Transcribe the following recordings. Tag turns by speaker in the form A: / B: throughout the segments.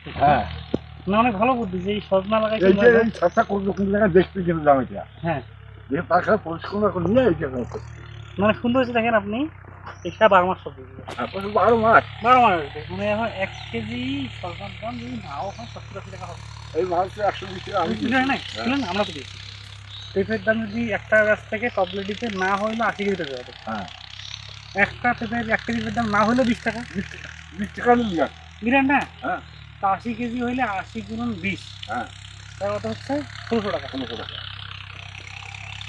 A: হ্যাঁ
B: না অনেক ভালো বুদ্ধি যে এই সজনা লাগাই
A: এই যে এই ছাদটা করবো কোন জায়গায় দেখতে কিন্তু দাম এটা
B: হ্যাঁ
A: দিয়ে তার সাথে পরিষ্কার করে নিয়ে এইটা করতে
B: মানে সুন্দর হচ্ছে দেখেন আপনি এটা 12 মাস সবজি
A: 12 মাস
B: 12 মাস মানে এখন 1 কেজি সজনার দাম যদি নাও হয় 70-80 টাকা হবে
A: এই মাছটা 120 টাকা আমি
B: বুঝলেন না শুনলেন আমরা তো দিয়েছি পেঁপের দাম যদি একটা গাছ থেকে টপলেটিতে না হইলে 80 কেজি টাকা হবে
A: হ্যাঁ
B: একটা পেঁপের 1 কেজির দাম না হলে 20 টাকা
A: 20 টাকা নিয়ে
B: বুঝলেন না
A: হ্যাঁ
B: তা 80 কেজি হইলে 80 গুণন 20
A: হ্যাঁ
B: তার কথা হচ্ছে 1600 টাকা
A: 1600 টাকা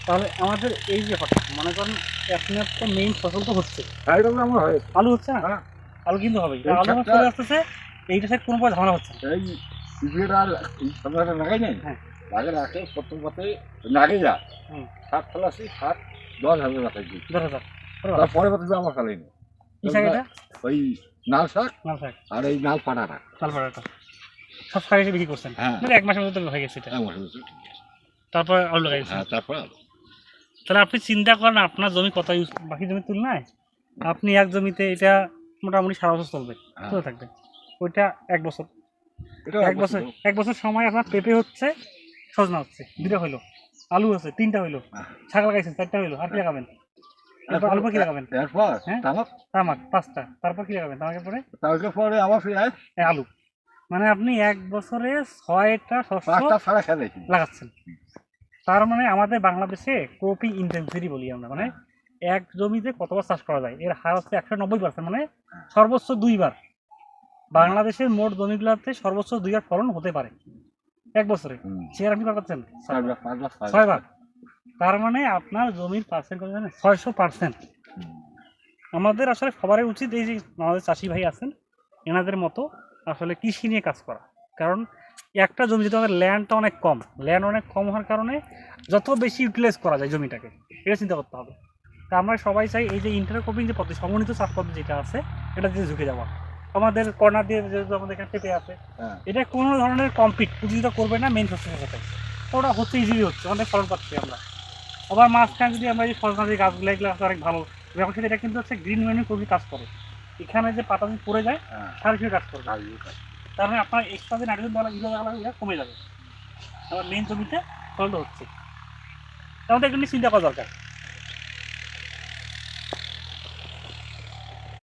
B: তাহলে আমাদের এই যে কথা মনে করেন এখন তো মেইন ফসল তো হচ্ছে
A: হ্যাঁ এটা আমার হয়
B: আলু হচ্ছে না
A: হ্যাঁ
B: আলু কিন্তু হবে
A: এই
B: আলু
A: ক্ষেতটা-
B: চলে আসতেছে এইটা সাইড কোনো পরে ঝামেলা হচ্ছে না
A: এই ইউরিয়ার সামনে লাগাই নাই
B: হ্যাঁ।
A: লাগে রাখে প্রথম পাতে লাগে যা
B: হুম।
A: 7 ফলাসি 7-10 হাজার রাখাই দিই
B: 10,000
A: তারপরে পাতে আমার চালাই না
B: কি শাক এটা
A: ওই নাল শাক
B: লাল শাক
A: আর এই নাল পাটাটা
B: লাল পাড়াটা সব শাক এসে বিক্রি করছেন
A: হ্যাঁ।
B: মানে 1 মাসের মধ্যে হয়ে গেছে এটা
A: আমার হয়েছে।
B: তারপর আলু লাগাইছেন
A: হ্যাঁ তারপর
B: তাহলে আপনি চিন্তা করেন আপনার জমি কত ইউজ বাকি জমির তুলনায় আপনি এক জমিতে এটা মোটামুটি সারা বছর চলবে
A: হ্যাঁ।
B: চলে থাকবে ওইটা 1 বছর
A: এটা
B: 1 বছর সময় আপনার পেঁপে হচ্ছে সজনা হচ্ছে 2টা হইলো আলু হচ্ছে 3টা হইলো
A: হ্যাঁ।
B: শাক লাগাইছেন 4টা হইলো আর কি লাগাবেন তারপর আলু কি লাগাবেন
A: এরপর
B: হ্যাঁ। তামাক 5টা তারপর কি লাগাবেন তামাকের পরে
A: তারপরে আবার ফিরে
B: আলু মানে আপনি 1 বছরে 6টা শস্য
A: 5টা ছাড়া খেলে
B: লাগাচ্ছেন তার মানে আমাদের বাংলাদেশে ক্রপিং ইন্টেন্সিটি বলি আমরা মানে এক জমিতে কতবার চাষ করা যায় এর হার হচ্ছে 190% মানে সর্বোচ্চ 2বার বাংলাদেশের মোট জমিগুলোতে সর্বোচ্চ 2বার ফলন হতে পারে 1 বছরে সে আপনি পাচ্ছেন 6বার তার মানে আপনার জমির পার্সেন্ট কত জানেন 600%। আমাদের আসলে সবারই উচিত এই যে আমাদের চাষি ভাই আছেন এনাদের মতো আসলে কৃষি নিয়ে কাজ করা কারণ একটা জমি যদি আমাদের ল্যান্ডটা অনেক কম হওয়ার কারণে যত বেশি ইউটিলাইজ করা যায় জমিটাকে এটা চিন্তা করতে হবে তা আমরা সবাই চাই এই যে ইন্টারক্রপিং যে পদ্ধতি সমন্বিত চাষ পদ্ধতি যেটা আছে এটা দিয়ে ঝুঁকে যাওয়া আমাদের কর্নার দিয়ে যেহেতু আমাদের এখানে পেঁপে আছে এটা কোনো ধরনের কম্পিট প্রতিযোগিতা করবে না মেইন শস্যের সাথে তো ওটা হচ্ছে ইজিলি হচ্ছে অনেক ফলন পাচ্ছি আমরা আবার মাঝখানে যদি আমরা এই সজনা যে গাছগুলো এগুলো আছে অনেক ভালো এবং সেটা এটা কিন্তু হচ্ছে গ্রিন ম্যানিউর খুবই কাজ করে এখানে যে পাতা যদি পড়ে যায় সার হিসেবে কাজ করবে তার মানে আপনার এক্সট্রা যে নাইট্রোজেন দেওয়া ইউরিয়া দেওয়া এটা কমে যাবে আবার মেইন জমিতে ফলন হচ্ছে আমাদের এগুলো চিন্তা করা দরকার